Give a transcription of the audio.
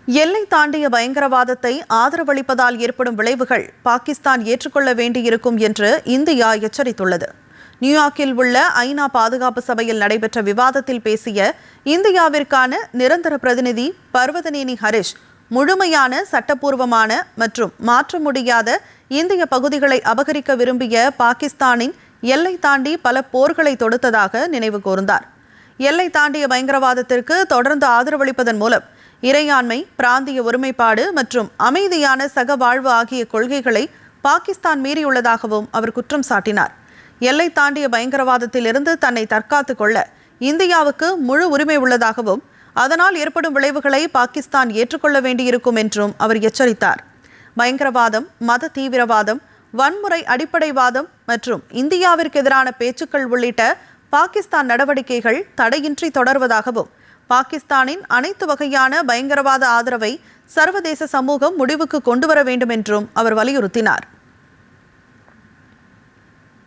எல்லை தாண்டிய பயங்கரவாதத்தை ஆதரவளிப்பதால் ஏற்படும் விளைவுகள் பாகிஸ்தான் ஏற்றுக்கொள்ள வேண்டியிருக்கும் என்று இந்தியா எச்சரித்துள்ளது. நியூயார்க்கில் உள்ள ஐநா பாதுகாப்பு சபையில் நடைபெற்ற விவாதத்தில் பேசிய இந்தியாவிற்கான நிரந்தர பிரதிநிதி பர்வதனேனி ஹரிஷ், முழுமையான சட்டப்பூர்வமான மற்றும் மாற்ற முடியாத இந்திய பகுதிகளை அபகரிக்க விரும்பிய பாகிஸ்தானின் எல்லை தாண்டி பல போர்களை தொடுத்ததாக நினைவு கூர்ந்தார். எல்லை தாண்டிய பயங்கரவாதத்திற்கு தொடர்ந்து ஆதரவளிப்பதன் மூலம் இறையாண்மை, பிராந்திய ஒருமைப்பாடு மற்றும் அமைதியான சகவாழ்வு ஆகிய கொள்கைகளை பாகிஸ்தான் மீறியுள்ளதாகவும் அவர் குற்றம் சாட்டினார். எல்லை தாண்டிய பயங்கரவாதத்திலிருந்து தன்னை தற்காத்துக் கொள்ள இந்தியாவுக்கு முழு உரிமை உள்ளதாகவும் அதனால் ஏற்படும் விளைவுகளை பாகிஸ்தான் ஏற்றுக்கொள்ள வேண்டியிருக்கும் என்றும் அவர் எச்சரித்தார். பயங்கரவாதம், மத தீவிரவாதம், வன்முறை அடிப்படைவாதம் மற்றும் இந்தியாவிற்கு எதிரான பேச்சுக்கள் உள்ளிட்ட பாகிஸ்தான் நடவடிக்கைகள் தடையின்றி தொடர்வதாகவும் பாகிஸ்தானின் அனைத்து வகையான பயங்கரவாத ஆதரவை சர்வதேச சமூகம் முடிவுக்கு கொண்டுவர வேண்டும் என்றும் அவர் வலியுறுத்தினார்.